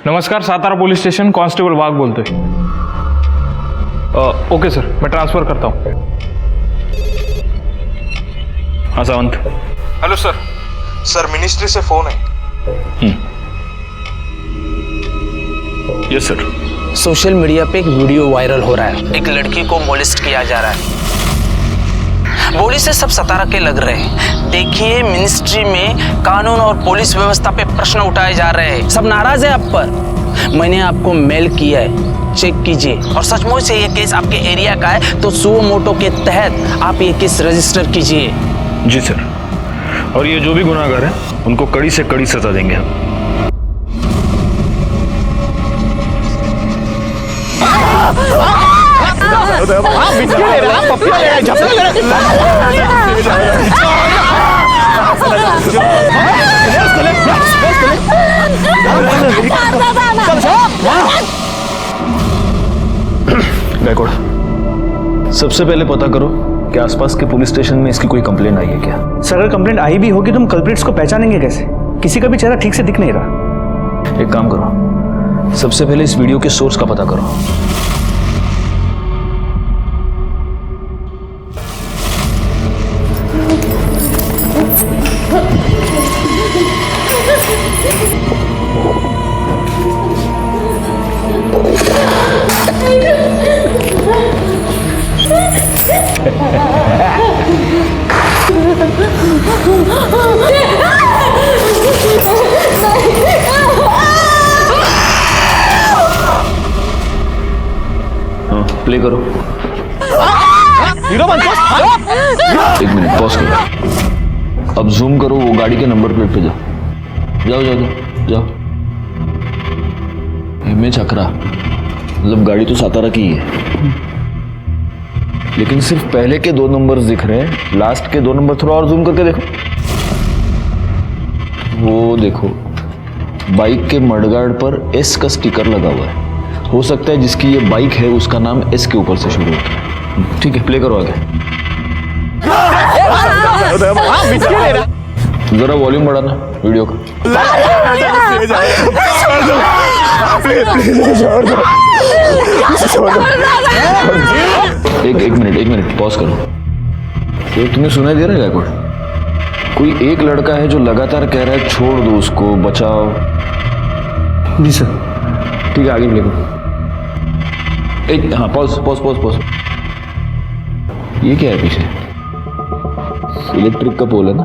नमस्कार, Satara police station, constable वाघ बोलतोय। Okay sir, मैं ट्रांसफर करता हूँ। हाँ Sawant. Hello sir. Sir ministry से फोन है। Yes sir. सोशल मीडिया पे एक वीडियो वायरल हो रहा है, एक लड़की को मोलेस्ट किया जा रहा है। बोली से सब सतारा के लग रहे हैं। देखिए, मिनिस्ट्री में कानून और पुलिस व्यवस्था पे प्रश्न उठाए जा रहे हैं। सब नाराज है आप पर। मैंने आपको मेल किया है, चेक कीजिए। और सचमुच से ये केस आपके एरिया का है तो सुओ मोटो के तहत आप ये केस रजिस्टर कीजिए। जी सर। और ये जो भी गुनाहगार हैं उनको कड़ी से कड़ी सजा देंगे हम। गायकवाड़, सबसे पहले पता करो कि आसपास के पुलिस स्टेशन में इसकी कोई कंप्लेंट आई है क्या? सर, अगर कंप्लेंट आई भी होगी तो हम कल्प्रिट्स को पहचानेंगे कैसे? किसी का भी चेहरा ठीक से दिख नहीं रहा। एक काम करो, सबसे पहले इस वीडियो के सोर्स का पता करो। प्ले करो। एक मिनट पॉज करो। अब जूम करो, वो गाड़ी के नंबर प्लेट पे जाओ। जाओ जाओ जाओ जाओ। इमेज अखरा, मतलब गाड़ी तो सातारा की ही है, लेकिन सिर्फ पहले के 2 नंबर्स दिख रहे हैं। लास्ट के 2 नंबर थोड़ा और जूम करके देखो। वो देखो, बाइक के मडगार्ड पर एस का स्टिकर लगा हुआ है। हो सकता है जिसकी ये बाइक है उसका नाम एस के ऊपर से शुरू होता है। ठीक है, प्ले करो आगे। जरा वॉल्यूम बढ़ाना वीडियो का। एक मिनट पॉज करो। ये तुम्हें सुनाई दे रहा है गायकवाड़? कोई एक लड़का है जो लगातार कह रहा है छोड़ दो उसको, बचाओ। जी सर। ठीक है, आगे प्ले करो। हाँ, पॉज। ये क्या है पीछे? इलेक्ट्रिक का पोल है ना?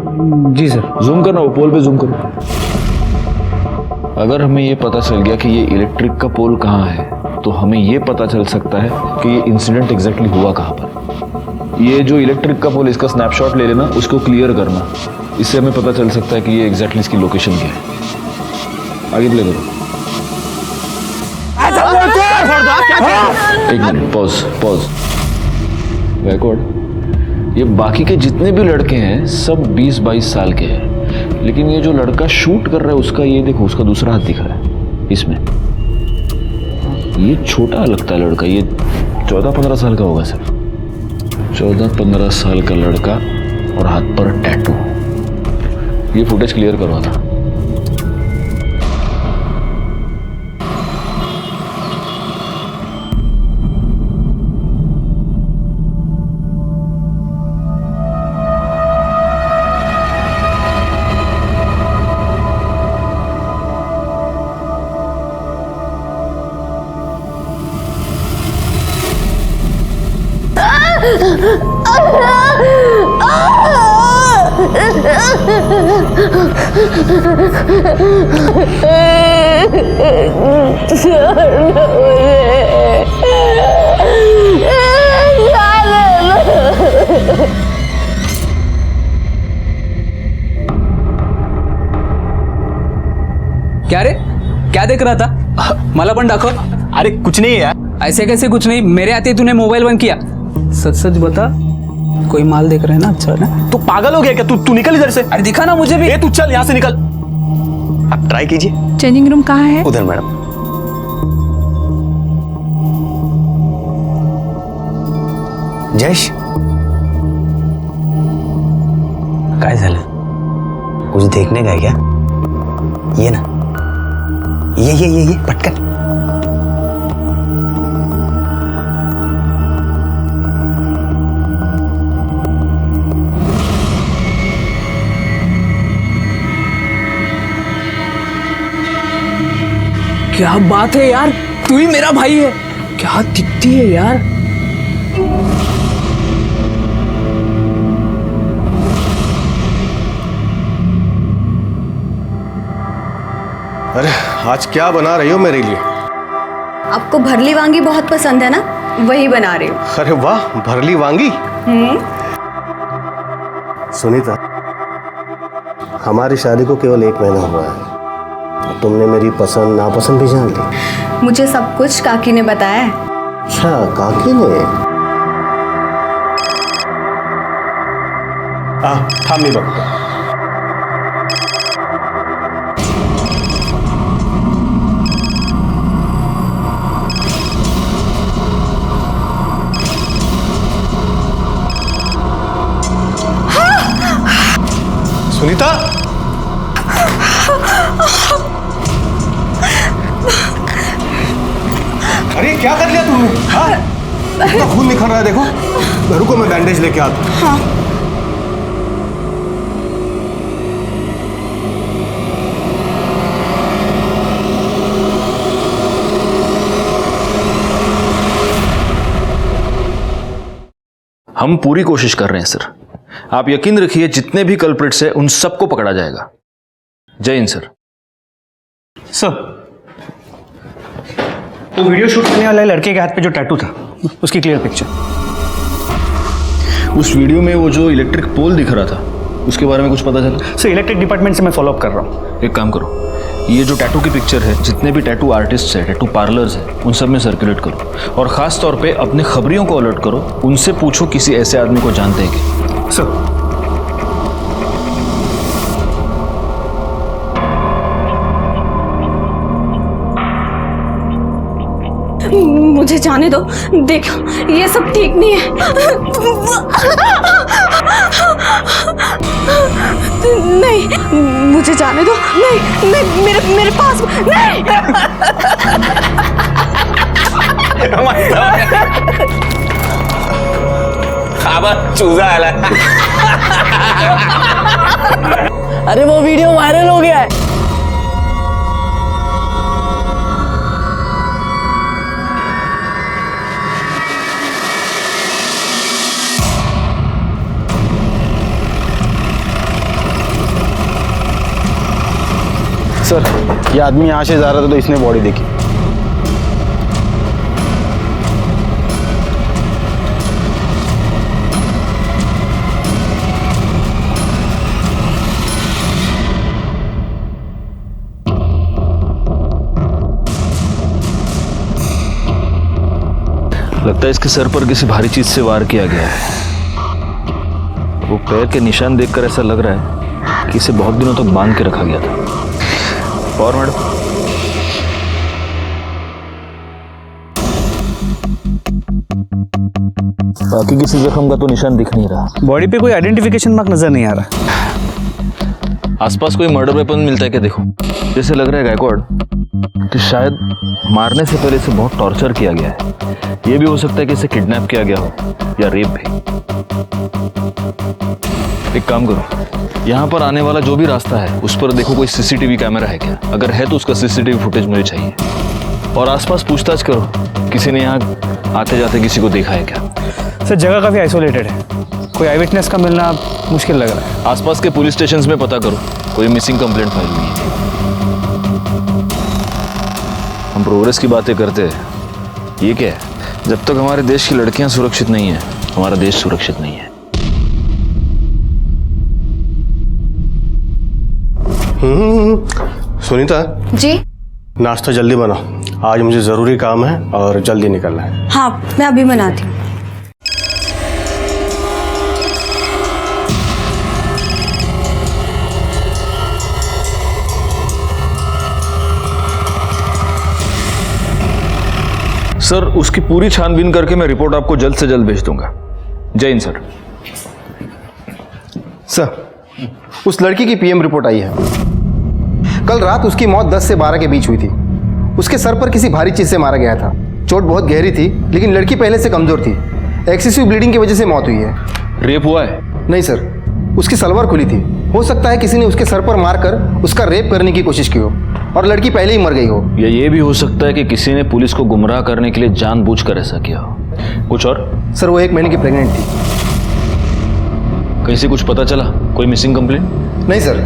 जी सर। जूम करना, वो पोल पे जूम करो। अगर हमें ये पता चल गया कि ये इलेक्ट्रिक का पोल कहाँ है, तो हमें ये पता चल सकता है कि ये इंसिडेंट एग्जैक्टली हुआ कहाँ पर। ये जो इलेक्ट्रिक का पोल, इसका स्नैपशॉट ले लेना, उसको क्लियर करना। इससे हमें पता चल सकता है कि ये एग्जैक्टली इसकी लोकेशन क्या है। आगे प्ले करो। एक मिनट, पॉज। गायकवाड़, ये बाकी के जितने भी लड़के हैं सब 20-22 साल के हैं, लेकिन ये जो लड़का शूट कर रहा है उसका, ये देखो, उसका दूसरा हाथ दिख रहा है इसमें। ये छोटा लगता है लड़का, ये 14-15 साल का होगा सर। 14-15 साल का लड़का और हाथ पर टैटू। ये फुटेज क्लियर करवाना। क्या रे, क्या देख रहा था? मला पण दाखव। अरे कुछ नहीं यार। ऐसे कैसे कुछ नहीं? मेरे आते तूने मोबाइल बंद किया। सच सच बता, कोई माल देख रहा है ना? अच्छा ना? तू पागल हो गया क्या? तू निकल इधर से। अरे दिखा ना मुझे भी। तू चल यहाँ से निकल। आप ट्राई कीजिए। चेंजिंग रूम कहाँ है? उधर मैडम। जयेश, काय झालं? कुछ देखने का है क्या? ये ना, ये पटकन। क्या बात है यार, तू ही मेरा भाई है। क्या दिखती है यार। अरे आज क्या बना रही हो मेरे लिए? आपको भरली वांगी बहुत पसंद है ना, वही बना रही हूँ। अरे वाह, भरली वांगी। सुनीता, हमारी शादी को केवल 1 महीना हुआ है, तुमने मेरी पसंद नापसंद भी जान ली। मुझे सब कुछ काकी ने बताया है। अच्छा, काकी ने? थाम मी बघतो। सुनीता, अरे क्या कर लिया तुमने? इतना खून निकल रहा है, देखो। रुको, मैं बैंडेज लेके आता हूं। हाँ। हम पूरी कोशिश कर रहे हैं सर। आप यकीन रखिए, जितने भी कल्प्रिट्स हैं उन सबको पकड़ा जाएगा। जय हिंद सर। सर, वो वीडियो शूट करने वाले लड़के के हाथ पे जो टैटू था, उसकी क्लियर पिक्चर। उस वीडियो में वो जो इलेक्ट्रिक पोल दिख रहा था, उसके बारे में कुछ पता चला? सर, इलेक्ट्रिक डिपार्टमेंट से मैं फॉलो अप कर रहा हूँ। एक काम करो, ये जो टैटू की पिक्चर है, जितने भी टैटू आर्टिस्ट हैं, टैटू पार्लर्स हैं, उन सब में सर्कुलेट करो। और ख़ास तौर पे अपने खबरियों को अलर्ट करो, उनसे पूछो किसी ऐसे आदमी को जानते हैं कि। सर, मुझे जाने दो, देखो ये सब ठीक नहीं है। नहीं, मुझे जाने दो। नहीं नहीं, मेरे पास नहीं। चूजा आला। अरे वो वीडियो वायरल हो गया है। सर, ये आदमी यहाँ से जा रहा था तो इसने बॉडी देखी। लगता है इसके सर पर किसी भारी चीज से वार किया गया है। वो पैर के निशान देखकर ऐसा लग रहा है कि इसे बहुत दिनों तक बांध के रखा गया था। और मैडम, बाकी किसी जख्म का तो निशान दिख नहीं रहा। बॉडी पे कोई आइडेंटिफिकेशन मार्क नजर नहीं आ रहा। आसपास कोई मर्डर वेपन मिलता है क्या? देखो, जैसे लग रहा है गायकवाड़ कि शायद मारने से पहले इसे बहुत टॉर्चर किया गया है। ये भी हो सकता है कि इसे किडनैप किया गया हो या रेप भी। एक काम करो, यहाँ पर आने वाला जो भी रास्ता है उस पर देखो कोई सीसीटीवी कैमरा है क्या। अगर है तो उसका सीसीटीवी फुटेज मुझे चाहिए। और आसपास पूछताछ करो, किसी ने यहाँ आते जाते किसी को देखा है क्या। सर, जगह काफ़ी आइसोलेटेड है, कोई आई विटनेस का मिलना मुश्किल लग रहा है। आसपास के पुलिस स्टेशंस में पता करो, कोई मिसिंग कंप्लेंट फाइल हुई है। हम प्रोग्रेस की बातें करते हैं, ये क्या है? जब तक हमारे देश की लड़कियां सुरक्षित नहीं है, हमारा देश सुरक्षित नहीं है। सुनीता जी। नाश्ता जल्दी बनाओ, आज मुझे ज़रूरी काम है और जल्दी निकलना है। हाँ, मैं अभी बनाती हूँ। सर, उसकी पूरी छानबीन करके मैं रिपोर्ट आपको जल्द से जल्द भेज दूंगा। जय हिंद सर। सर, उस लड़की की पीएम रिपोर्ट आई है। कल रात उसकी मौत 10 से 12 के बीच हुई थी। उसके सर पर किसी भारी चीज़ से मारा गया था। चोट बहुत गहरी थी, लेकिन लड़की पहले से कमज़ोर थी। एक्सेसिव ब्लीडिंग की वजह से मौत हुई है। रेप हुआ है? नहीं सर, उसकी सलवार खुली थी। हो सकता है किसी ने उसके सर पर मारकर उसका रेप करने की कोशिश की हो और लड़की पहले ही मर गई हो। या ये भी हो सकता है कि किसी ने पुलिस को गुमराह करने के लिए जानबूझकर ऐसा किया हो। कुछ और? सर वो 1 महीने की प्रेग्नेंट थी। कहीं से कुछ पता चला? कोई मिसिंग कंप्लेंट? नहीं सर,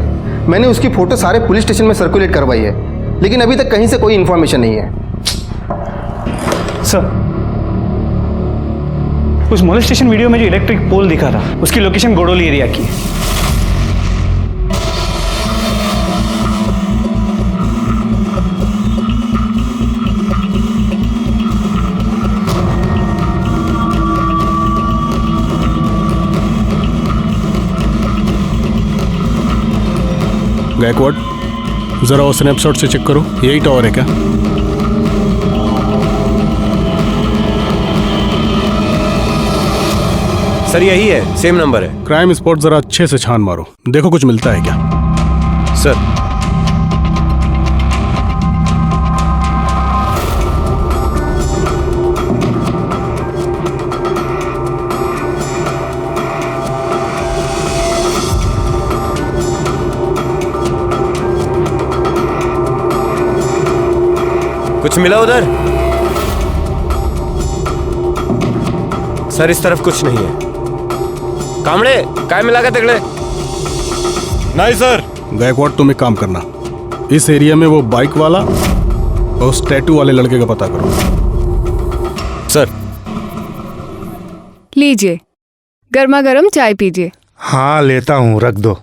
मैंने उसकी फ़ोटो सारे पुलिस स्टेशन में सर्कुलेट करवाई है, लेकिन अभी तक कहीं से कोई इन्फॉर्मेशन नहीं है। सर, उस मोलेस्टेशन वीडियो में जो इलेक्ट्रिक पोल दिखा था, उसकी लोकेशन गोडोली एरिया की है। गायकवाड, जरा वो स्नैपशॉट से चेक करो, यही टावर है क्या? सर यही है, सेम नंबर है। क्राइम स्पॉट जरा अच्छे से छान मारो, देखो कुछ मिलता है क्या। सर कुछ मिला उधर? सर इस तरफ कुछ नहीं है। कामड़े काय मिला के तगड़े? नहीं सर। गायकवाड तुम एक काम करना, इस एरिया में वो बाइक वाला और उस टैटू वाले लड़के का पता करो। सर लीजिए, गर्मा गर्म चाय पीजिए। हाँ लेता हूँ, रख दो।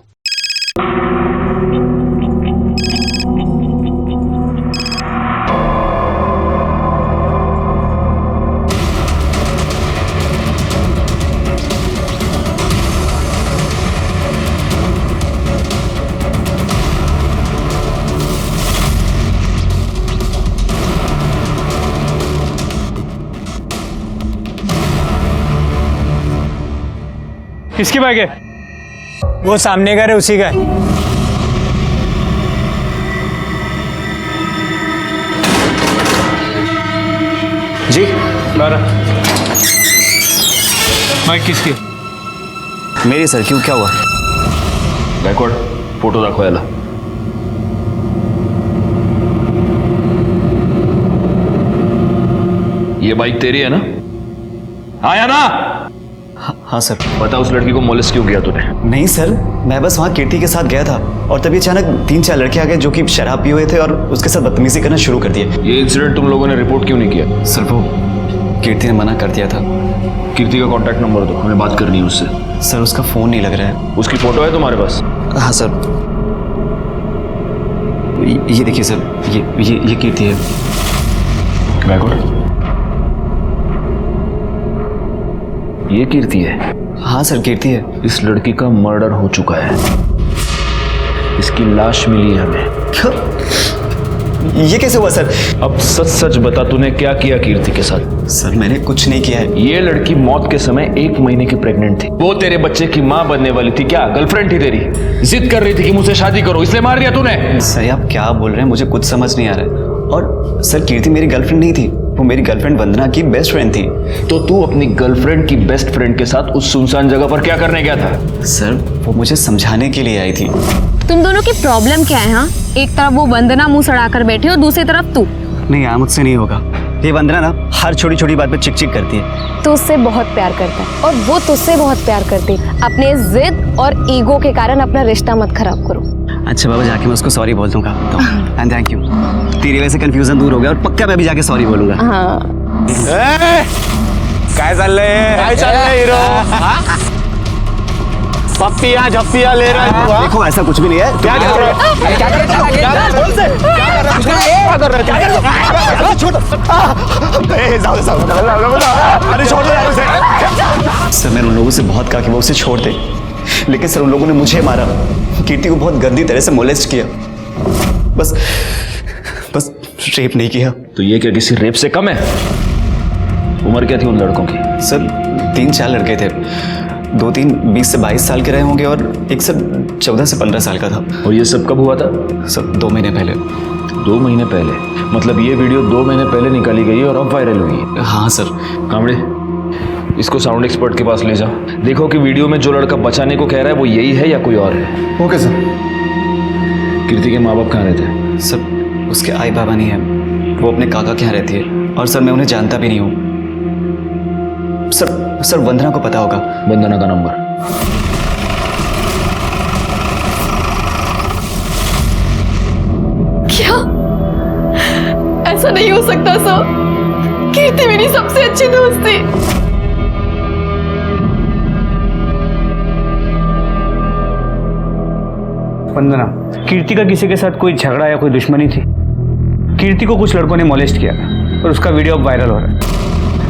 किसकी बाइक है? वो सामने का है, उसी का है। जी बारह। बाइक किसकी? मेरी सर। क्यों, क्या हुआ? गायकवाड फोटो दाखवा याला। ये बाइक तेरी है ना? आया ना? हाँ सर। बता उस लड़की को मोलेस्ट क्यों किया तूने? नहीं सर, मैं बस वहाँ कीर्ति के साथ गया था और तभी अचानक 3-4 लड़के आ गए जो कि शराब पिए हुए थे और उसके साथ बदतमीजी करना शुरू कर दिए। ये इंसिडेंट तुम लोगों ने रिपोर्ट क्यों नहीं किया? सर वो कीर्ति ने मना कर दिया था। कीर्ति का कांटेक्ट नंबर दो, हमें बात करनी है उससे। सर उसका फोन नहीं लग रहा है। उसकी फोटो है तुम्हारे पास? हाँ सर, ये देखिए सर, ये कीर्ति है। गायकवाड ये कीर्ति है? हाँ सर कीर्ति है। इस लड़की का मर्डर हो चुका है, इसकी लाश मिली है हमें। ये कैसे हुआ सर? अब सच सच बता, तूने क्या किया कीर्ति के साथ? सर मैंने कुछ नहीं किया है। ये लड़की मौत के समय 1 महीने की प्रेग्नेंट थी। वो तेरे बच्चे की माँ बनने वाली थी। क्या गर्लफ्रेंड थी तेरी? जिद कर रही थी कि मुझसे शादी करो, इसलिए मार दिया तूने? सर आप क्या बोल रहे हैं, मुझे कुछ समझ नहीं आ रहा है। और सर कीर्ति मेरी गर्लफ्रेंड नहीं थी, वो मेरी गर्लफ्रेंड वंदना की बेस्ट फ्रेंड थी। तो तू अपनी गर्लफ्रेंड की बेस्ट फ्रेंड के साथ उस सुनसान जगह पर क्या करने गया था? सर वो मुझे समझाने के लिए आई थी। तुम दोनों की प्रॉब्लम क्या है? हाँ, एक तरफ वो वंदना मुंह सड़ाकर बैठी और दूसरी तरफ तू। नहीं यार, मुझसे नहीं होगा। ये वंदना ना हर छोटी छोटी बात पे चिक चिक करती है। तू उससे बहुत प्यार करता है और वो तुझसे बहुत प्यार करती है। अपने जिद और ईगो के कारण अपना रिश्ता मत खराब करो। अच्छा बाबा, जाके मैं उसको सॉरी बोल दूंगा। एंड थैंक यू, तेरी वजह से कंफ्यूजन दूर हो गया और पक्का मैं भी जाके सॉरी बोलूंगा। हाँ। काय चाललंय हीरो? पप्पिया झप्पिया ले रहा है? देखो ऐसा कुछ भी नहीं है। क्या कर रहा है? क्या कर रहा है? अरे छोड़ दो यार उसे। सर मैंने उन लोगों से बहुत कहा कि वो उसे छोड़ दे, लेकिन सर उन लोगों ने मुझे मारा, कीर्ति को बहुत गंदी तरह से मोलेस्ट किया। बस रेप नहीं किया। तो ये क्या किसी रेप से कम है? उम्र क्या थी उन लड़कों की? सर 3-4 लड़के थे। 2-3 20 से 22 साल के रहे होंगे और एक सर 14 से 15 साल का था। और ये सब कब हुआ था? सर 2 महीने पहले। 2 महीने पहले, मतलब ये वीडियो 2 महीने पहले निकाली गई है और अब वायरल हुई है। हाँ सर। कामड़े, इसको साउंड एक्सपर्ट के पास ले जाओ, देखो कि वीडियो में जो लड़का बचाने को कह रहा है वो यही है या कोई और है। Okay sir. कीर्ति के माँ बाप कहाँ रहते हैं? सर उसके आई बाबा नहीं है, वो अपने काका के यहाँ रहती है और सर मैं उन्हें जानता भी नहीं हूँ। सर वंदना को पता होगा। वंदना का नंबर? क्या? ऐसा नहीं हो सकता सर, कीर्ति मेरी सबसे अच्छी दोस्त थी। वंदना, कीर्ति का किसी के साथ कोई झगड़ा या कोई दुश्मनी थी? कीर्ति को कुछ लड़कों ने मोलेस्ट किया था और उसका वीडियो अब वायरल हो रहा है।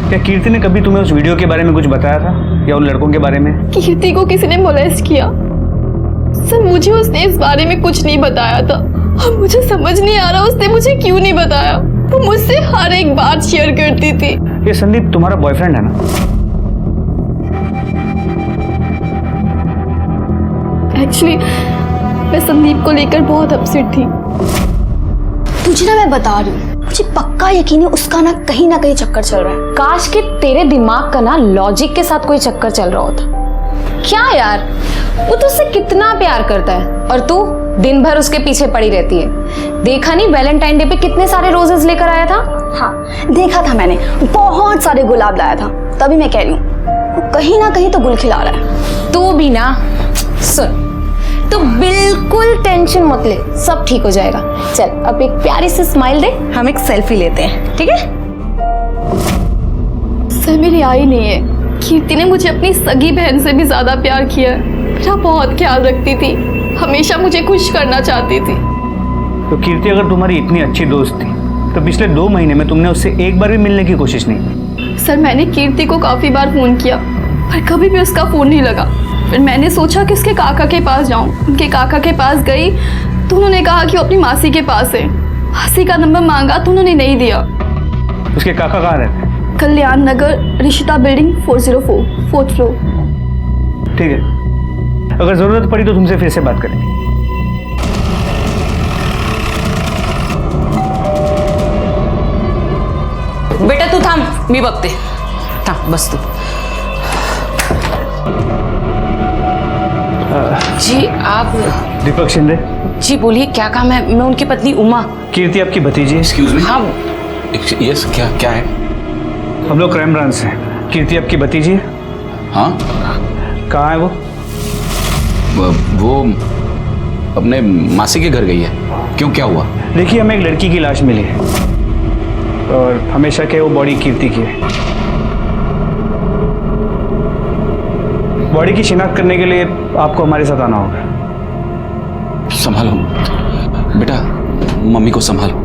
क्या कीर्ति ने कभी तुम्हें उस वीडियो के बारे में कुछ बताया था या उन लड़कों के बारे में? कीर्ति को किसी ने मोलेस्ट किया? सर मुझे उसने इस बारे में कुछ नहीं बताया था और मुझे समझ नहीं आ रहा उसने मुझे क्यों नहीं बताया। वो मुझसे हर एक बात शेयर करती थी। ये संदीप तुम्हारा बॉयफ्रेंड है ना? एक्चुअली मैं संदीप को लेकर बहुत अपसेट थी। तुझे ना मैं बता रही हूँ, मुझे पक्का यकीन है उसका ना कहीं चक्कर चल रहा है। काश कि तेरे दिमाग का ना लॉजिक के साथ कोई चक्कर चल रहा होता। क्या यार, वो तुझसे कितना प्यार करता है और तू दिन भर उसके पीछे पड़ी रहती है। देखा नहीं वैलेंटाइन डे पे कितने सारे रोजेस लेकर आया था? हाँ देखा था मैंने, बहुत सारे गुलाब लाया था। तभी मैं कह रही हूँ वो कहीं ना कहीं तो गुल खिला रहा है। तू भी ना, सुन तो बिल्कुल टेंशन मत ले, सब ठीक हो जाएगा। चल अब एक प्यारी सी स्माइल दे, हम एक सेल्फी लेते हैं, ठीक है? सर मेरी आई नहीं है। कीर्ति ने मुझे अपनी सगी बहन से भी ज्यादा प्यार किया है। मेरा बहुत ख्याल रखती थी, हमेशा मुझे खुश करना चाहती थी। तो कीर्ति अगर तुम्हारी इतनी अच्छी दोस्त थी तो पिछले 2 महीने में तुमने उससे एक बार भी मिलने की कोशिश नहीं की? सर मैंने कीर्ति को काफी बार फोन किया पर कभी भी उसका फोन नहीं लगा। फिर मैंने सोचा कि उसके काका के पास जाऊं। उनके काका के पास गई तो उन्होंने कहा कि वो अपनी मासी के पास है। मासी का नंबर मांगा तो उन्होंने नहीं दिया। उसके काका कहाँ रहते हैं? कल्याण नगर, ऋषिता बिल्डिंग 404, 4th फ्लोर। ठीक है, अगर जरूरत पड़ी तो तुमसे फिर से बात करेंगे। बेटा तू थांब, मी बघते। थांब, बस तू। जी आप? दीपक शिंदे। जी बोलिए, क्या काम है? मैं उनकी पत्नी उमा। कीर्ति आपकी भतीजी है। Excuse me. हाँ यस, क्या है? हम लोग क्राइम ब्रांच से। कीर्ति आपकी भतीजी है? हाँ। कहाँ है वो? वो अपने मासी के घर गई है। क्यों, क्या हुआ? देखिए हमें एक लड़की की लाश मिली है और हमें शक है वो बॉडी कीर्ति की है। बॉडी की शिनाख्त करने के लिए आपको हमारे साथ आना होगा। संभालो बेटा, मम्मी को संभालो।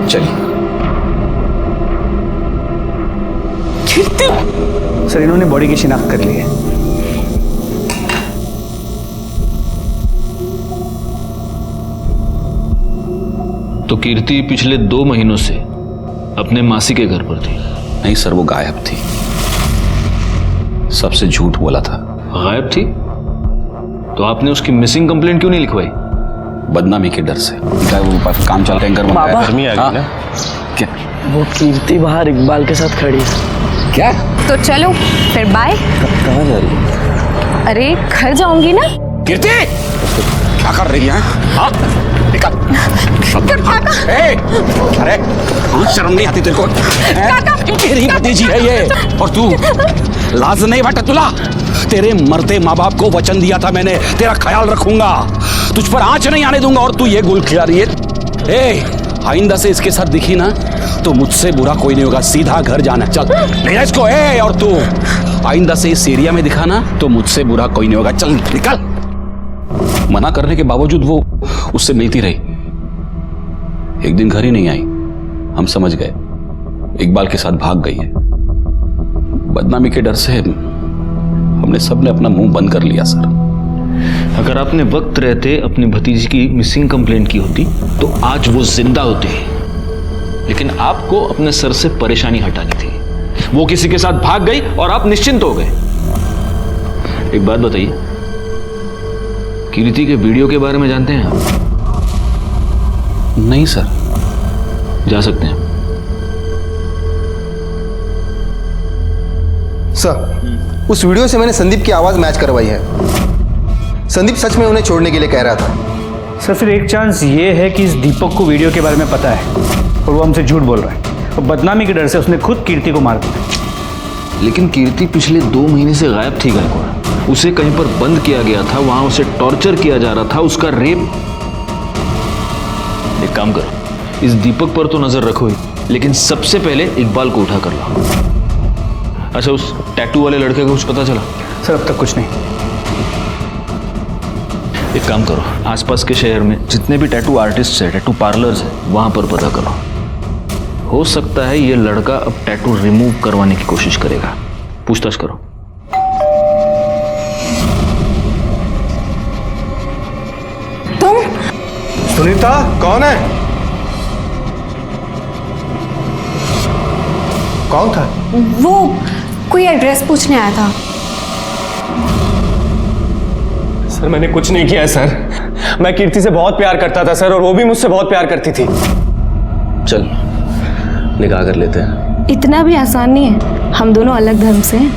चलिए। सर इन्होंने बॉडी की शिनाख्त कर ली है। तो कीर्ति पिछले 2 महीनों से अपने मासी के घर पर थी? नहीं सर, वो गायब थी। सबसे झूठ बोला था। गायब थी? तो आपने उसकी मिसिंग कंप्लेंट क्यों नहीं लिखवाई? बदनामी के डर से। वो काम चल टैंकर में बाबा, गर्मी आ गई ना। क्या? वो कीर्ति बाहर इकबाल के साथ खड़ी है। क्या? तो चलो फिर बाय। कहाँ जा रही है? अरे घर जाऊंगी ना। कीर्ति क्या कर रही है? हाँ निकल। अरे शर्म नहीं आती तेरे को? तेरी भतीजी है ये और तू लाज नहीं बटा तुला? तेरे मरते माँ बाप को वचन दिया था मैंने, तेरा ख्याल रखूंगा, तुझ पर आंच नहीं आने दूंगा, और तू ये गुल खिला रही है। आइंदा से इसके साथ दिखी ना तो मुझसे बुरा कोई नहीं होगा, सीधा घर जाना। चल ले जा इसको। और तू आइंदा से इस एरिया में दिखा ना तो मुझसे बुरा कोई नहीं होगा। चल निकल। मना करने के बावजूद वो उससे मिलती रही। एक दिन घर ही नहीं आई, हम समझ गए इकबाल के साथ भाग गई है। बदनामी के डर से हमने सबने अपना मुंह बंद कर लिया सर। अगर आपने वक्त रहते अपनी भतीजी की मिसिंग कंप्लेंट की होती तो आज वो जिंदा होती, लेकिन आपको अपने सर से परेशानी हटानी थी। वो किसी के साथ भाग गई और आप निश्चिंत हो गए। एक बात बताइए, कीर्ति के वीडियो के बारे में जानते हैं आप? नहीं सर, जा सकते हैं। सर, उस वीडियो से मैंने संदीप की आवाज मैच करवाई है। संदीप सच में उन्हें छोड़ने के लिए कह रहा था। सर फिर एक चांस ये है कि इस दीपक को वीडियो के बारे में पता है और वो हमसे झूठ बोल रहा है और बदनामी के डर से उसने खुद कीर्ति को मार दिया। लेकिन कीर्ति पिछले 2 महीने से गायब थी गायकवाड़। उसे कहीं पर बंद किया गया था, वहां उसे टॉर्चर किया जा रहा था, उसका रेप। एक काम करो, इस दीपक पर तो नजर रखो ही, लेकिन सबसे पहले इकबाल को उठा कर लाओ। अच्छा, उस टैटू वाले लड़के का कुछ पता चला? सर अब तक कुछ नहीं। एक काम करो, आसपास के शहर में जितने भी टैटू आर्टिस्ट है, टैटू पार्लर्स है, वहां पर पता करो। हो सकता है ये लड़का अब टैटू रिमूव करवाने की कोशिश करेगा। पूछताछ करो। तुम? सुनीता, कौन है? कौन था? वो कोई एड्रेस पूछने आया था। सर मैंने कुछ नहीं किया है सर। मैं कीर्ति से बहुत प्यार करता था सर, और वो भी मुझसे बहुत प्यार करती थी। चल निकाह कर लेते हैं। इतना भी आसान नहीं है, हम दोनों अलग धर्म से हैं।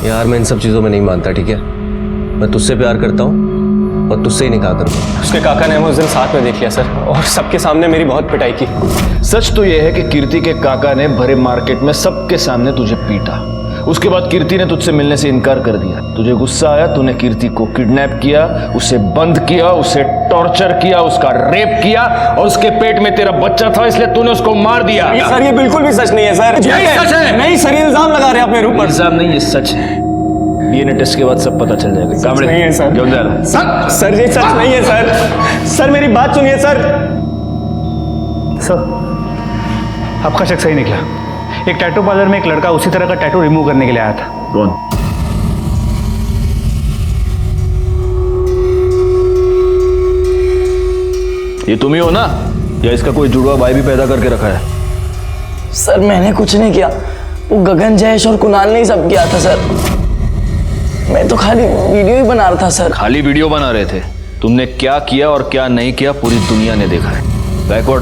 यार मैं इन सब चीज़ों में नहीं मानता, ठीक है? मैं तुझसे प्यार करता हूँ और तुझसे ही निकाह करूँगा। उसके काका ने हमें उस दिन साथ में देख लिया सर, और सबके सामने मेरी बहुत पिटाई की। सच तो यह है कि कीर्ति के काका ने भरे मार्केट में सबके सामने तुझे पीटा। उसके बाद कीर्ति ने तुझसे मिलने से इनकार कर दिया। तुझे गुस्सा आया, तूने कीर्ति को किडनैप किया, उसे बंद किया, उसे टॉर्चर किया, उसका रेप किया, और उसके पेट में तेरा बच्चा था, इसलिए तूने उसको मार दिया। सर ये बिल्कुल भी सच नहीं है सर। यही सच है। नहीं सर, ये इल्जाम लगा रहे हैं अपने ऊपर। इल्जाम नहीं, ये सच है। डीएनए टेस्ट के बाद सब पता चल जाएगा। कामड़े नहीं है सर। क्यों जा रहा? सर ये सच नहीं है सर। सर मेरी बात सुनिए सर। सर आपका शक सही निकला। एक टैटू पार्लर में एक लड़का उसी तरह का टैटू रिमूव करने के लिए आया था। कौन? ये तुम ही हो ना, या इसका कोई जुड़वा भाई भी पैदा करके रखा है? सर मैंने कुछ नहीं किया, वो गगन, जयेश और कुणाल ने ही सब किया था सर। मैं तो खाली वीडियो ही बना रहा था सर। खाली वीडियो बना रहे थे? तुमने क्या किया और क्या नहीं किया पूरी दुनिया ने देखा है। गायकवाड़,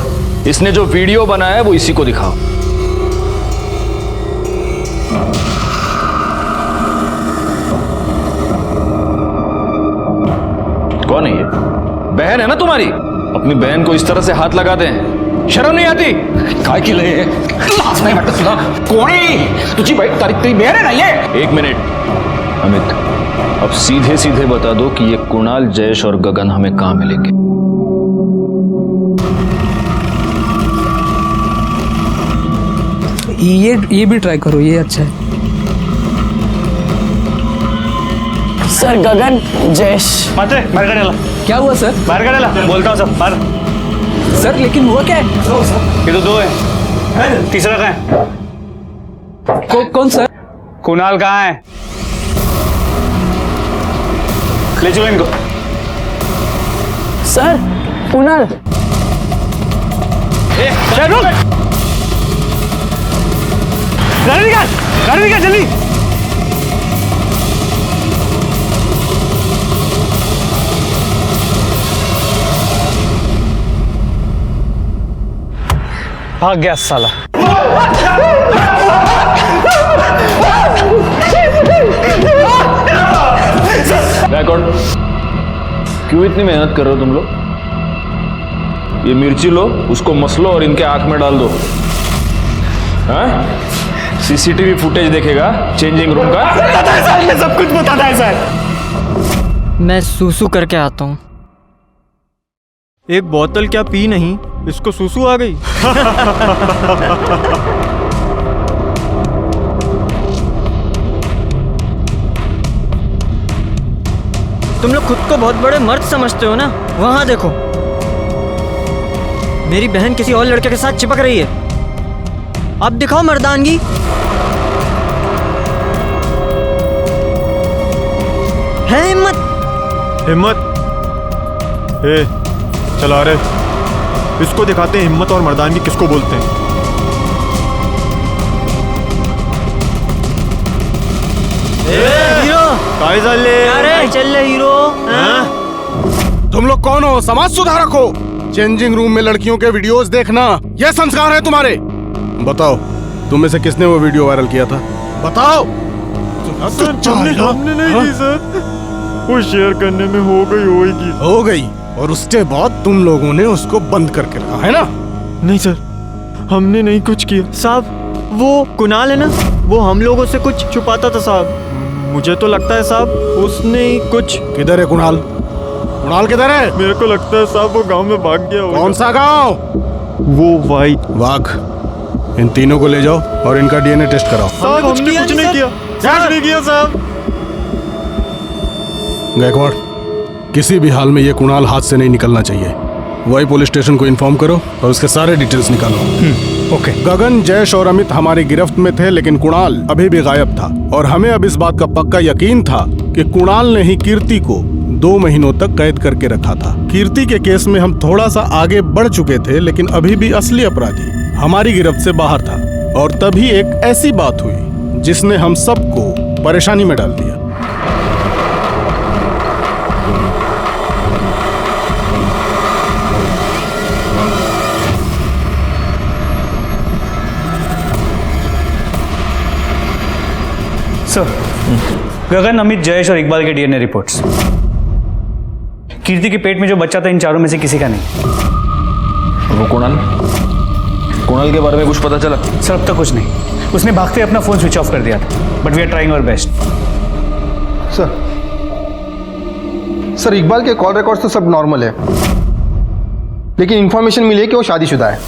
इसने जो वीडियो बनाया है वो इसी को दिखाओ। कौन है ये? बहन है ना तुम्हारी? अपनी बहन को इस तरह से हाथ लगाते हैं, शर्म नहीं आती? काय की लय लाज नाही वाटत तुला? कोण आहे तुझी बहन? तेरी बहन है ना ये? एक मिनट अमित, अब सीधे सीधे बता दो कि ये कुणाल, जयेश और गगन हमें कहां मिलेंगे? ये भी ट्राई करो, ये अच्छा है। सर गगन, जयेश। माते बाहर काढायला। क्या हुआ सर? बाहर काढायला बोलता हूँ सर, बाहर। सर लेकिन हुआ क्या है? ये तो 2 है, तीसरा कहाँ है? कौन सर? कुणाल कहाँ है? ले चलो इनको। सर कुणाल। रुक, गाड़ी निकाल जल्दी। भाग गया साला। गायकवाड़, क्यों इतनी मेहनत कर रहे हो तुम लोग? ये मिर्ची लो, उसको मसलो और इनके आंख में डाल दो। हाँ? सीसीटीवी फुटेज देखेगा चेंजिंग रूम का। बताता है सर, मैं सब कुछ बताता है सर। मैं सूसू करके आता हूँ। एक बोतल क्या पी नहीं, इसको सूसू आ गई। तुम लोग खुद को बहुत बड़े मर्द समझते हो ना? वहां देखो, मेरी बहन किसी और लड़के के साथ चिपक रही है। अब दिखाओ मर्दानगी। है हिम्मत? हिम्मत? ए, चला रहे, इसको दिखाते हैं हिम्मत और मर्दानगी किसको बोलते हैं। हीरो काय झाले? चल हीरो। तुम लोग कौन हो? समाज सुधारक हो? चेंजिंग रूम में लड़कियों के वीडियोस देखना, ये संस्कार है तुम्हारे? बताओ, तुम में से किसने वो वीडियो वायरल किया था? बताओ। हमने नहीं की सर, वो शेयर करने में हो गई, और उसके बाद तुम लोगों ने उसको बंद करके रखा है ना? नहीं सर, हमने नहीं कुछ किया साहब। वो कुणाल है ना, वो हम लोगों से कुछ छुपाता था साहब। मुझे तो लगता है साहब उसने ही कुछ। किधर है कुणाल? कुणाल किधर है? मेरे को लगता है साहब वो गांव में भाग गया होगा। कौन सा गांव? वो वाघ। इन तीनों को ले जाओ और इनका डीएनए टेस्ट कराओ। साहब हमने कुछ नहीं किया, कुछ नहीं किया साहब। गायकवाड़, किसी भी हाल में ये कुणाल हाथ से नहीं निकलना चाहिए। वही पुलिस स्टेशन को इन्फॉर्म करो और उसके सारे डिटेल्स निकालो। ओके। गगन, जयेश और अमित हमारी गिरफ्त में थे, लेकिन कुणाल अभी भी गायब था और हमें अब इस बात का पक्का यकीन था कि कुणाल ने ही कीर्ति को 2 महीनों तक कैद करके रखा था। कीर्ति के केस में हम थोड़ा सा आगे बढ़ चुके थे, लेकिन अभी भी असली अपराधी हमारी गिरफ्त से बाहर था। और तभी एक ऐसी बात हुई जिसने हम सबको परेशानी में डाल दिया। सर, गगन, अमित, जयेश और इकबाल के डीएनए रिपोर्ट्स। कीर्ति के पेट में जो बच्चा था इन चारों में से किसी का नहीं। वो कुणाल के बारे में कुछ पता चला? सर, अब तक कुछ नहीं। उसने भागते अपना फोन स्विच ऑफ कर दिया था, but we are trying our best. Sir, Iqbal के कॉल रिकॉर्ड्स तो सब नॉर्मल है, लेकिन इंफॉर्मेशन मिली है कि वो शादीशुदा है।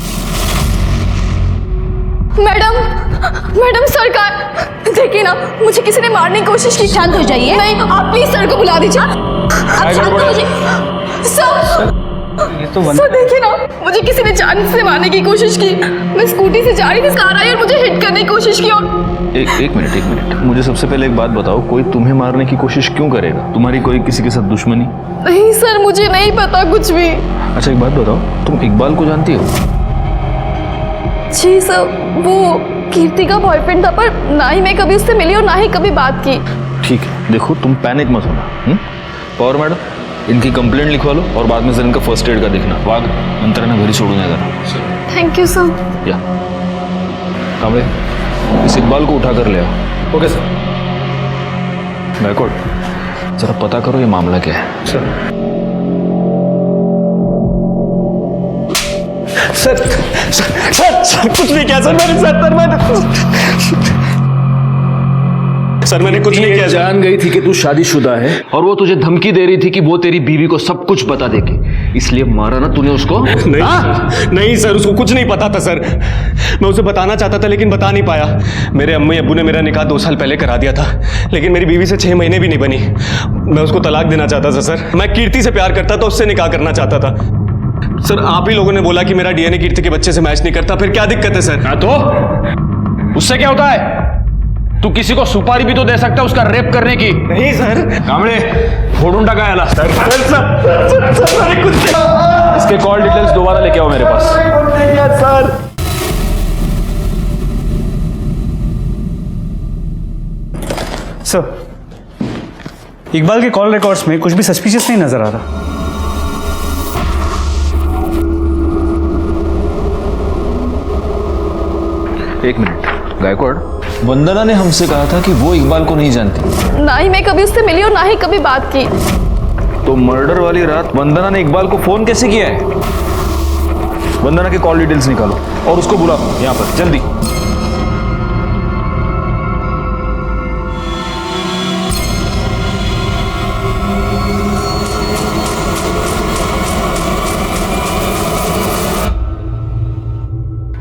मैडम सरकार, देखिए ना, मुझे किसी ने मारने की कोशिश की। शांत हो जाइए। नहीं, आप प्लीज सर को बुला दीजिए। आप शांत हो जाइए। सर देखिए ना, मुझे किसी ने जान से मारने की कोशिश की। मैं स्कूटी से जा रही थी, कार आई और मुझे हिट करने की कोशिश की। और एक मिनट, मुझे सबसे पहले एक बात बताओ, कोई तुम्हें मारने की कोशिश क्यों करेगा? तुम्हारी कोई किसी के साथ दुश्मनी? नहीं सर, मुझे नहीं पता कुछ भी। अच्छा, एक बात बताओ, तुम इकबाल को जानती हो? जी सर, वो कीर्ति का बॉयफ्रेंड था, पर ना ही मैं कभी उससे मिली और ना ही कभी बात की। ठीक है, देखो तुम पैनिक मत होना। पॉवर मैडम, इनकी कंप्लेंट लिखवा लो और बाद में सर इनका फर्स्ट एड का देखना। वाघ, अंतर ना घरी छोड़ू नहीं। Thank you sir. या कांबळे, इस इकबाल को उठा कर ले आओ। Okay sir. गायकवाड़, जरा पता करो ये मामला क्या है। सर कुछ नहीं किया सर मैंने। सर मैंने कुछ नहीं किया। जान गई थी कि तू शादीशुदा है और वो तुझे धमकी दे रही थी कि वो तेरी बीवी को सब कुछ बता देगी, इसलिए मारा ना तूने उसको? नहीं सर, उसको कुछ नहीं पता था सर। मैं उसे बताना चाहता था लेकिन बता नहीं पाया। मेरे अम्मी अब्बू ने मेरा निकाह 2 साल पहले करा दिया था, लेकिन मेरी बीवी से 6 महीने भी नहीं बनी। मैं उसको तलाक देना चाहता था सर। मैं कीर्ति से प्यार करता था, उससे निकाह करना चाहता था। सर, आप ही लोगों ने बोला कि मेरा डीएनए कीर्ति के बच्चे से मैच नहीं करता, फिर क्या दिक्कत है सर? तो उससे क्या होता है? तू किसी को सुपारी भी तो दे सकता है उसका रेप करने की। नहीं सर। कांबळे, फोडून टाका याला। सर कुछ इसके कॉल डिटेल्स दोबारा लेके आओ मेरे पास। सर सर, इकबाल के कॉल रिकॉर्ड्स में कुछ भी सस्पिशियस नहीं नजर आ रहा। एक मिनट, गायकवाड़, वंदना ने हमसे कहा था कि वो इकबाल को नहीं जानती। ना ही मैं कभी उससे मिली और ना ही कभी बात की। तो मर्डर वाली रात वंदना ने इकबाल को फोन कैसे किया है? वंदना के कॉल डिटेल्स निकालो और उसको बुलाओ यहाँ पर जल्दी।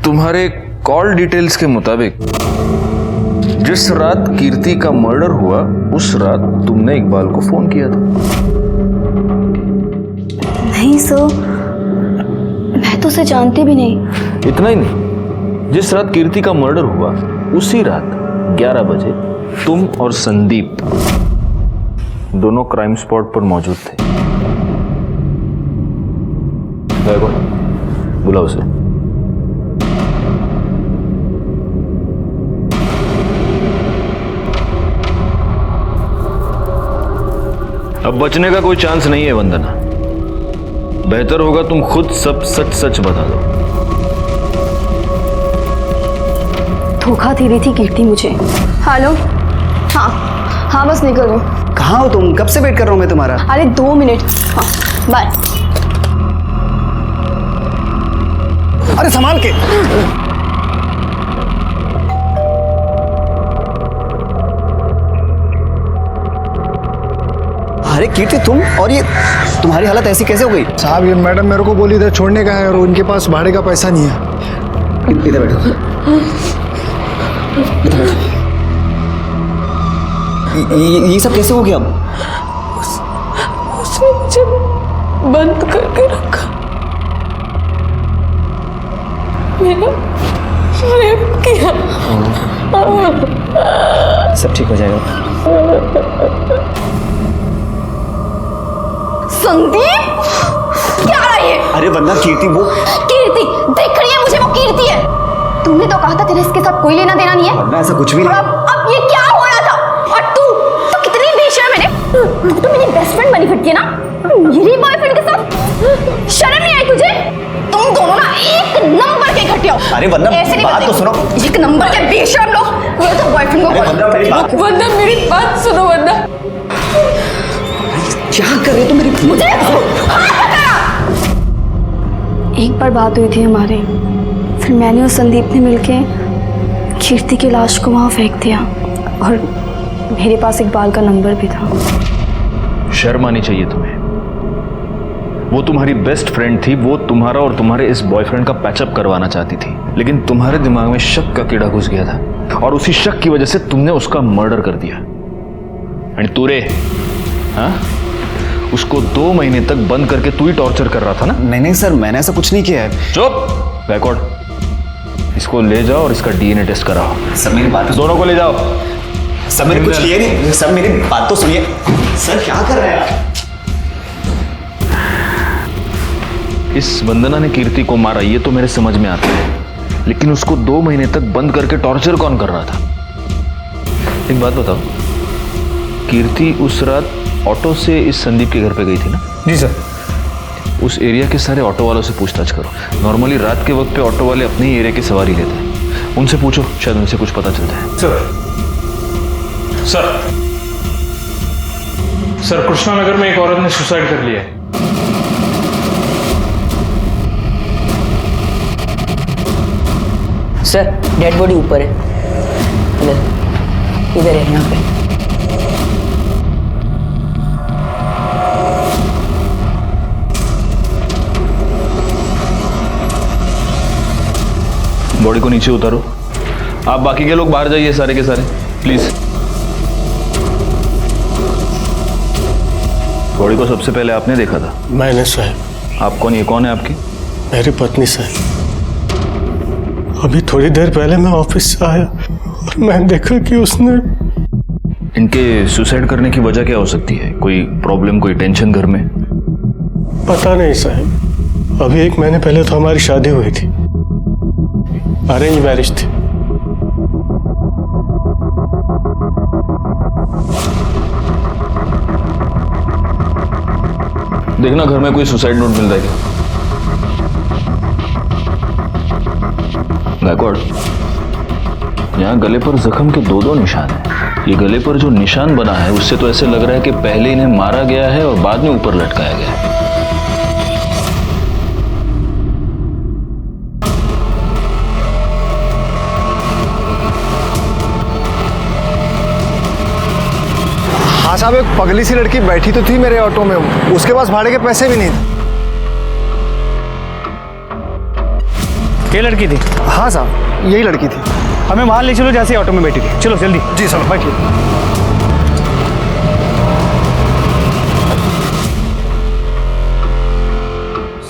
तुम्हारे कॉल डिटेल्स के मुताबिक जिस रात कीर्ति का मर्डर हुआ उस रात तुमने इकबाल को फोन किया था। नहीं सर, मैं तो उसे जानती भी नहीं। इतना ही नहीं, जिस रात कीर्ति का मर्डर हुआ उसी रात 11 बजे तुम और संदीप दोनों क्राइम स्पॉट पर मौजूद थे। बुलाओ उसे। अब बचने का कोई चांस नहीं है वंदना। बेहतर होगा तुम खुद सब सच सच बता दो। धोखा दे रही थी कीर्ति मुझे। हेलो। हाँ बस निकल रही। कहाँ हो तुम? कब से वेट कर रहा हूँ मैं तुम्हारा। अरे 2 मिनट। हाँ बाय। अरे संभाल के। अरे कीर्ति तुम, और ये तुम्हारी हालत ऐसी कैसे हो गई? साहब ये मैडम मेरे को बोली इधर छोड़ने का है और उनके पास भाड़े का पैसा नहीं है। इधर बैठो। ये सब कैसे हो गया? उसने मुझे बंद करके रखा, मेरा रेप किया। सब ठीक हो जाएगा। संदीप क्या रहा है? अरे वंदना, कीर्ति वो कीर्ति देख रही है मुझे, वो कीर्ति है। तुमने तो कहा था तेरे इसके साथ कोई लेना देना नहीं है। वंदना ऐसा कुछ भी नहीं। अब ये क्या हो रहा था? और तू कितनी बेशर्म है। तू मेरी बेस्ट फ्रेंड बनी फिरती है ना, मेरी बॉयफ्रेंड के साथ। शर्म नहीं आई तुझे? तुम दोनों ना एक नंबर के घटिया हो। अरे वंदना बात तो सुनो। एक नंबर के बेशर्म लोग। ये तो बॉयफ्रेंड को। वंदना मेरी बात सुनो। वंदना क्या कर रहे हो तुम? मेरी मुझे एक बार बात हुई थी हमारी, फिर मैंने और संदीप ने मिलके कीर्ति की लाश को वहां फेंक दिया और मेरे पास इकबाल का नंबर भी था। शर्म आनी चाहिए तुम्हें। वो तुम्हारी बेस्ट फ्रेंड थी, वो तुम्हारा और तुम्हारे इस बॉयफ्रेंड का पैचअप करवाना चाहती थी, लेकिन तुम्हारे दिमाग में शक का कीड़ा घुस गया था और उसी शक की वजह से तुमने उसका मर्डर कर दिया। एंड तूरे, हाँ, उसको 2 महीने तक बंद करके तू ही टॉर्चर कर रहा था ना? नहीं सर, मैंने ऐसा कुछ नहीं किया है। चुप बैकवर्ड। इसको ले जाओ और इसका डीएनए टेस्ट कराओ। सर मेरी बात, दोनों को ले जाओ। सर मैंने कुछ किया नहीं। सर मेरी बात तो सुनिए। सर क्या कर रहे हैं आप? इस वंदना ने कीर्ति को मारा ये तो मेरे समझ में आता है, लेकिन उसको 2 महीने तक बंद करके टॉर्चर कौन कर रहा था? एक बात बताओ, कीर्ति उस रात ऑटो से इस संदीप के घर पे गई थी ना? जी सर। उस एरिया के सारे ऑटो वालों से पूछताछ करो। नॉर्मली रात के वक्त पे ऑटो वाले अपने ही एरिया की सवारी लेते हैं, उनसे पूछो, शायद उनसे कुछ पता चलता है। सर कृष्णा नगर में एक औरत ने सुसाइड कर लिया है। सर डेड बॉडी ऊपर है, इधर है, यहाँ पे। बॉडी को नीचे उतारो। आप बाकी के लोग बाहर जाइए, सारे के सारे प्लीज। बॉडी को सबसे पहले आपने देखा था? मैंने साहब। आप कौन? ये कौन है आपकी? मेरी पत्नी साहब। अभी थोड़ी देर पहले मैं ऑफिस से आया और मैंने देखा कि उसने। इनके सुसाइड करने की वजह क्या हो सकती है? कोई प्रॉब्लम, कोई टेंशन घर में? पता नहीं साहब। अभी 1 महीने पहले तो हमारी शादी हुई थी, अरेंज मैरिज थी। देखना घर में कोई सुसाइड नोट मिल रहा है क्या? गायकवाड़, यहाँ गले पर जख्म के 2 निशान हैं। ये गले पर जो निशान बना है उससे तो ऐसे लग रहा है कि पहले इन्हें मारा गया है और बाद में ऊपर लटकाया गया है। हाँ साहब, एक पगली सी लड़की बैठी तो थी मेरे ऑटो में, उसके पास भाड़े के पैसे भी नहीं थे। ये लड़की थी? हाँ साहब, यही लड़की थी। हमें वहां ले चलो जैसे ऑटो में बैठी थी। चलो जल्दी। जी सर, बैठिए।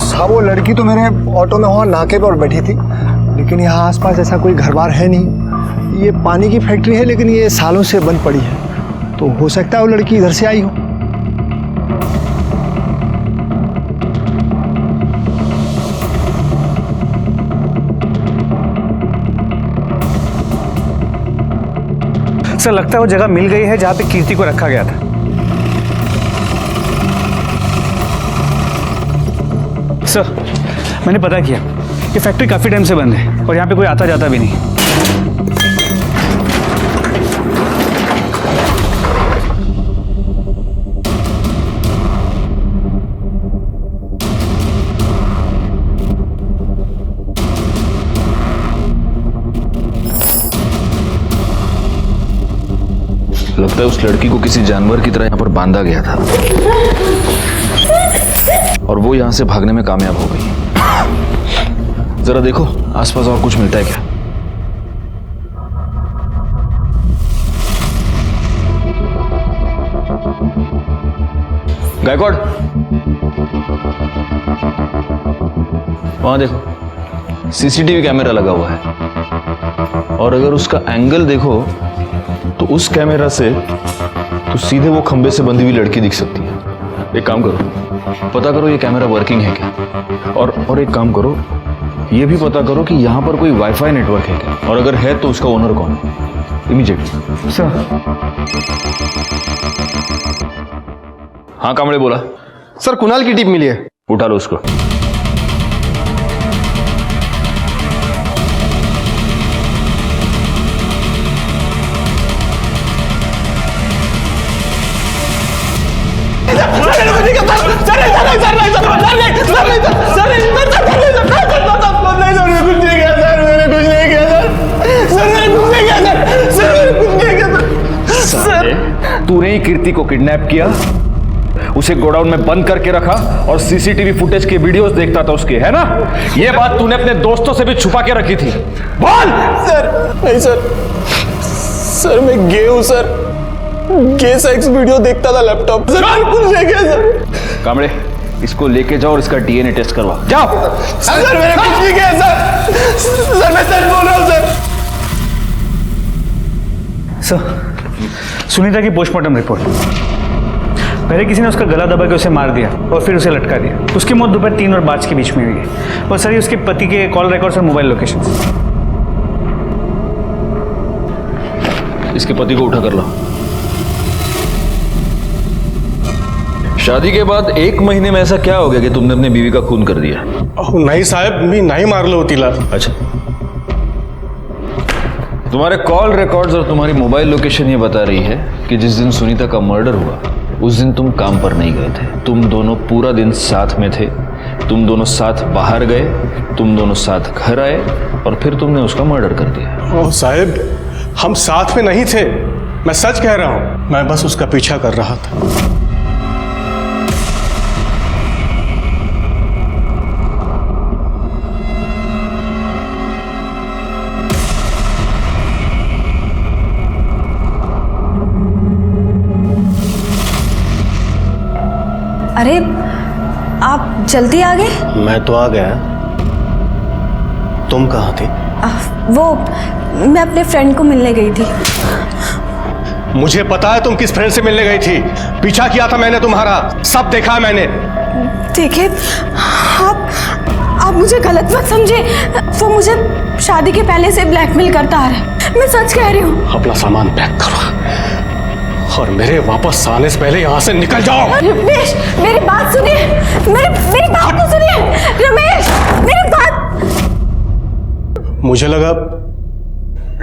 साहब वो लड़की तो मेरे ऑटो में वहाँ नाके पर बैठी थी, लेकिन यहाँ आसपास ऐसा कोई घर बार है नहीं। ये पानी की फैक्ट्री है, लेकिन ये सालों से बंद पड़ी है, तो हो सकता है वो लड़की इधर से आई हो। सर लगता है वो जगह मिल गई है जहां पे कीर्ति को रखा गया था। सर, मैंने पता किया, ये फैक्ट्री काफ़ी टाइम से बंद है और यहाँ पे कोई आता जाता भी नहीं। लगता है उस लड़की को किसी जानवर की तरह यहाँ पर बांधा गया था और वो यहाँ से भागने में कामयाब हो गई। जरा देखो आसपास और कुछ मिलता है क्या। गायकवाड़, वहां देखो सीसीटीवी कैमरा लगा हुआ है और अगर उसका एंगल देखो तो उस कैमरा से तो सीधे वो खंबे से बंधी हुई लड़की दिख सकती है। एक काम करो, पता करो ये कैमरा वर्किंग है क्या, और एक काम करो, ये भी पता करो कि यहाँ पर कोई वाईफाई नेटवर्क है क्या, और अगर है तो उसका ओनर कौन है। इमीडिएटली। सर। हाँ कामड़े बोला। सर कुणाल की टीप मिली है। उठा लो उसको। तूने ही कीर्ति को किडनैप किया, उसे गोडाउन में बंद करके रखा और सीसीटीवी फुटेज के वीडियोस देखता था उसके, है ना? ये बात तूने अपने दोस्तों से भी छुपा के रखी थी। बोल। सर नहीं सर, सर मैं गे हूं सर, गे सेक्स वीडियो देखता था लैपटॉप। सर कुछ नहीं किया सर। कामड़े, इसको लेके जाओ और इसका डीएनए टेस्ट करवा। जाओ। सर मैंने कुछ नहीं किया सर, सर मैं सच बोल रहा हूं सर। सर, सुनीता की पोस्टमार्टम रिपोर्ट। पहले किसी ने उसका गला दबा के उसे मार दिया और फिर उसे लटका दिया। उसकी मौत दोपहर 3 और 5 के बीच में हुई है। और सर, ये उसके पति के कॉल रिकॉर्ड्स और मोबाइल लोकेशन। इसके पति को उठा कर लो। शादी के बाद 1 महीने में ऐसा क्या हो गया कि तुमने अपनी बीवी का खून कर दिया? नहीं साहब, मी नहीं मारलो होतीला। अच्छा, तुम्हारे कॉल रिकॉर्ड्स और तुम्हारी मोबाइल लोकेशन ये बता रही है कि जिस दिन सुनीता का मर्डर हुआ उस दिन तुम काम पर नहीं गए थे। तुम दोनों पूरा दिन साथ में थे, तुम दोनों साथ बाहर गए, तुम दोनों साथ घर आए और फिर तुमने उसका मर्डर कर दिया। ओह साहब, हम साथ में नहीं थे, मैं सच कह रहा हूं, मैं बस उसका पीछा कर रहा था। अरे आप जल्दी आ गए? मैं तो आ गया, तुम कहाँ थे? वो मैं अपने फ्रेंड को मिलने गई थी। मुझे पता है तुम किस फ्रेंड से मिलने गई थी। पीछा किया था मैंने तुम्हारा, सब देखा है मैंने। देखिए, आप मुझे गलत मत समझे। वो मुझे शादी के पहले से ब्लैकमेल करता आ रहा है, मैं सच कह रही हूँ। अपना सामान पैक करो और मेरे वापस आने से पहले यहाँ से निकल जाओ। रमेश, मेरी बात सुनिए, मेरी बात तो सुनिए। रमेश, मेरी बात। मुझे लगा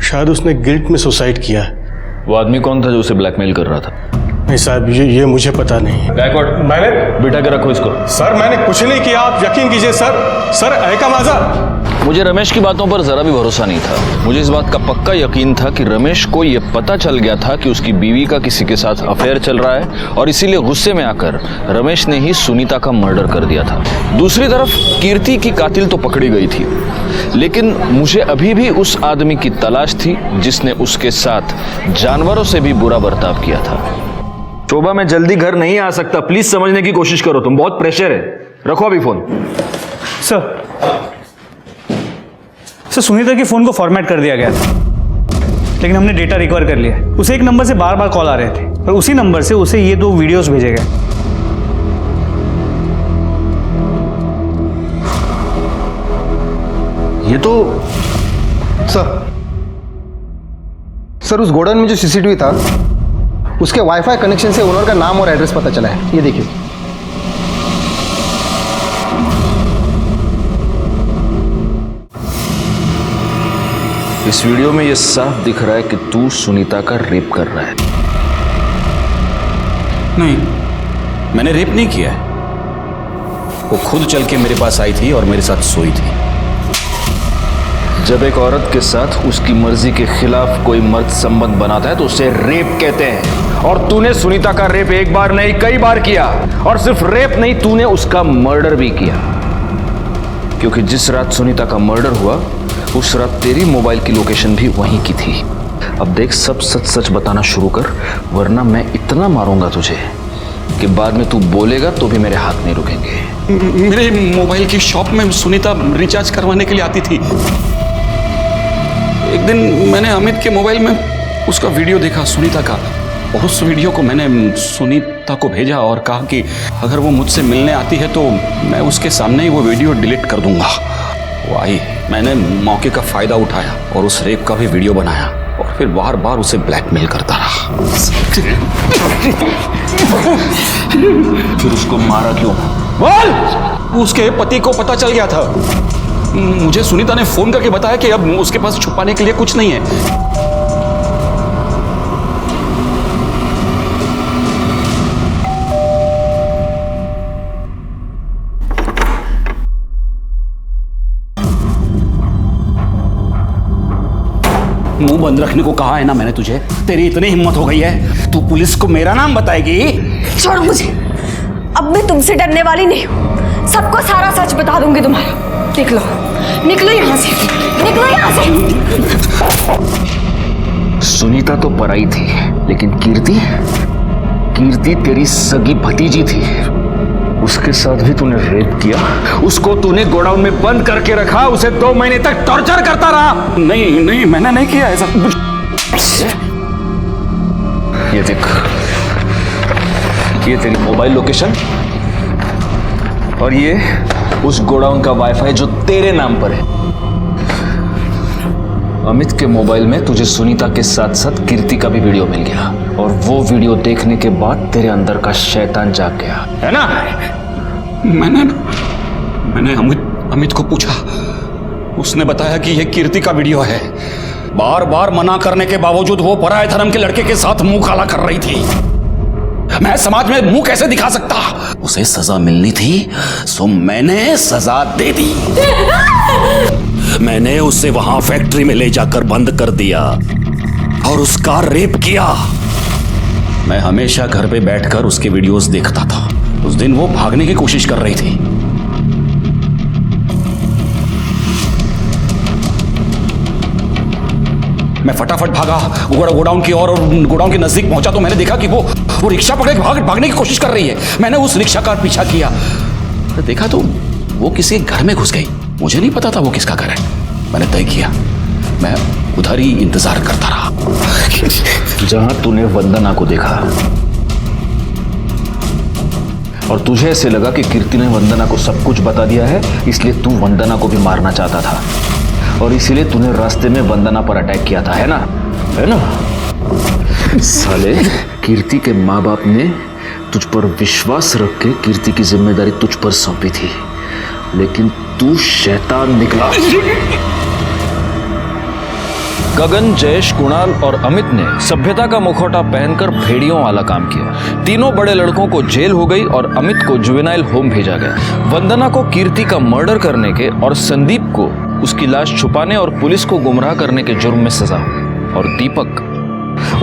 शायद उसने गिल्ट में सुसाइड किया है। वो आदमी कौन था जो उसे ब्लैकमेल कर रहा था? नहीं साहब, ये मुझे पता नहीं। गायकवाड़, मैंने बिठा के रखो इसको। सर मैंने कुछ नहीं किया, आप यकीन कीजिए सर ऐका माजा। मुझे रमेश की बातों पर जरा भी भरोसा नहीं था। मुझे इस बात का पक्का यकीन था कि रमेश को यह पता चल गया था कि उसकी बीवी का किसी के साथ अफेयर चल रहा है और इसीलिए गुस्से में आकर रमेश ने ही सुनीता का मर्डर कर दिया था। दूसरी तरफ कीर्ति की कातिल तो पकड़ी गई थी, लेकिन मुझे अभी भी उस आदमी की तलाश थी जिसने उसके साथ जानवरों से भी बुरा बर्ताव किया था। शोभा, मैं जल्दी घर नहीं आ सकता, प्लीज समझने की कोशिश करो, तुम बहुत प्रेशर है। रखो अभी फोन। सर, सुनीता के फोन को फॉर्मेट कर दिया गया था, लेकिन हमने डेटा रिकवर कर लिया। उसे एक नंबर से बार बार कॉल आ रहे थे और उसी नंबर से उसे ये 2 वीडियोस भेजे गए। ये तो सर उस गोडाउन में जो सीसीटीवी था उसके वाईफाई कनेक्शन से ओनर का नाम और एड्रेस पता चला है। ये देखिए। इस वीडियो में ये साफ दिख रहा है कि तू सुनीता का रेप कर रहा है। नहीं, मैंने रेप नहीं किया है। वो खुद चल के मेरे पास आई थी और मेरे साथ सोई थी। जब एक औरत के साथ उसकी मर्जी के खिलाफ कोई मर्द संबंध बनाता है तो उसे रेप कहते हैं। और तूने सुनीता का रेप एक बार नहीं कई बार किया, और सिर्फ रेप नहीं, तूने उसका मर्डर भी किया। क्योंकि जिस रात सुनीता का मर्डर हुआ उस रात तेरी मोबाइल की लोकेशन भी वहीं की थी। अब देख, सब सच सच बताना शुरू कर, वरना मैं इतना मारूंगा तुझे कि बाद में तू बोलेगा तो भी मेरे हाथ नहीं रुकेंगे। मेरे मोबाइल की शॉप में सुनीता रिचार्ज करवाने के लिए आती थी। एक दिन मैंने अमित के मोबाइल में उसका वीडियो देखा सुनीता का, और उस वीडियो को मैंने सुनीता को भेजा और कहा कि अगर वो मुझसे मिलने आती है तो मैं उसके सामने ही वो वीडियो डिलीट कर दूंगा। वो आई, मैंने मौके का फायदा उठाया और उस रेप का भी वीडियो बनाया और फिर बार बार उसे ब्लैकमेल करता रहा। फिर उसको मारा क्यों? बोल! उसके पति को पता चल गया था। मुझे सुनीता ने फोन करके बताया कि अब उसके पास छुपाने के लिए कुछ नहीं है। मुंह बंद रखने को कहा है ना मैंने तुझे। तेरी इतनी हिम्मत हो गई है, तू पुलिस को मेरा नाम बताएगी? छोड़ो मुझे, अब मैं तुमसे डरने वाली नहीं हूँ। सबको सारा सच बता दूंगी तुम्हारा। निकलो, निकलो यहाँ से, निकलो यहाँ से। सुनीता तो पराई थी, लेकिन कीर्ति तेरी सगी भतीजी थी। उसके साथ भी तूने रेप किया, उसको तूने गोडाउन में बंद करके रखा, उसे 2 महीने तक टॉर्चर करता रहा। नहीं, मैंने नहीं किया ऐसा। ये देख, ये तेरी मोबाइल लोकेशन और ये उस गोडाउन का वाईफाई जो तेरे नाम पर है। अमित के मोबाइल में तुझे सुनीता के साथ साथ कीर्ति का भी वीडियो मिल गया, और वो वीडियो देखने के बाद तेरे अंदर का शैतान जाग गया, है ना? मैंने अमित को पूछा, उसने बताया कि ये कीर्ति का वीडियो है। बार बार मना करने के बावजूद वो पराये धर्म के लड़के के साथ मुंह काला कर रही थी। मैं समाज में मुंह कैसे दिखा सकता? उसे सजा मिलनी थी, सो मैंने सजा दे दी। मैंने उसे वहां फैक्ट्री में ले जाकर बंद कर दिया और उसका रेप किया। मैं हमेशा घर पे बैठकर उसके वीडियोस देखता था। उस दिन वो भागने की कोशिश कर रही थी। मैं फटाफट भागा गोडाउन की ओर, और गोडाउन के नजदीक पहुंचा तो मैंने देखा कि वो रिक्शा पकड़े भागने की कोशिश कर रही है। मैंने उस रिक्शा का पीछा किया, तो देखा तो वो किसी घर में घुस गई। मुझे नहीं पता था वो किसका घर है। मैंने तय किया मैं उधर ही इंतजार करता रहा। जहां तूने वंदना को देखा और तुझे ऐसे लगा कि कीर्ति ने वंदना को सब कुछ बता दिया है, इसलिए तू वंदना को भी मारना चाहता था, और इसीलिए तूने रास्ते में वंदना पर अटैक किया था, है ना? साले, कीर्ति के माँ बाप ने तुझ पर विश्वास रख के कीर्ति की जिम्मेदारी तुझ पर सौंपी थी, लेकिन तू शैतान निकला। गगन, जयेश, कुणाल और अमित ने सभ्यता का मुखौटा पहनकर भेड़ियों वाला काम किया। तीनों बड़े लड़कों को जेल हो गई और अमित को जुवेनाइल होम भेजा गया। वंदना को कीर्ति का मर्डर करने के और संदीप को उसकी लाश छुपाने और पुलिस को गुमराह करने के जुर्म में सजा हुई। और दीपक,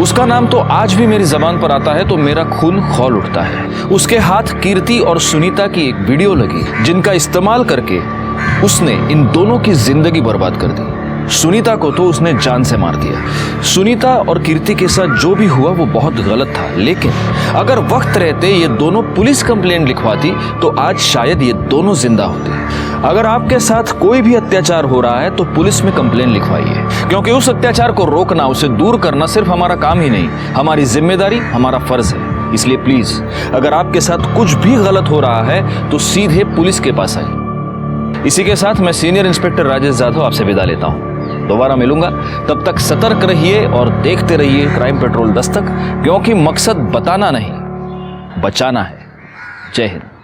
उसका नाम तो आज भी मेरी जबान पर आता है तो मेरा खून खौल उठता है। उसके हाथ कीर्ति और सुनीता की एक वीडियो लगी, जिनका इस्तेमाल करके उसने इन दोनों की जिंदगी बर्बाद कर दी। सुनीता को तो उसने जान से मार दिया। सुनीता और कीर्ति के साथ जो भी हुआ वो बहुत गलत था, लेकिन अगर वक्त रहते ये दोनों पुलिस कंप्लेंट लिखवाती तो आज शायद ये दोनों जिंदा होते। अगर आपके साथ कोई भी अत्याचार हो रहा है तो पुलिस में कंप्लेंट लिखवाइए, क्योंकि उस अत्याचार को रोकना, उसे दूर करना सिर्फ हमारा काम ही नहीं, हमारी जिम्मेदारी, हमारा फर्ज है। इसलिए प्लीज, अगर आपके साथ कुछ भी गलत हो रहा है तो सीधे पुलिस के पास आइए। इसी के साथ मैं सीनियर इंस्पेक्टर राजेश जाधव आपसे विदा लेता हूँ। दोबारा मिलूंगा, तब तक सतर्क रहिए और देखते रहिए क्राइम पेट्रोल दस्तक, क्योंकि मकसद बताना नहीं, बचाना है। जय हिंद।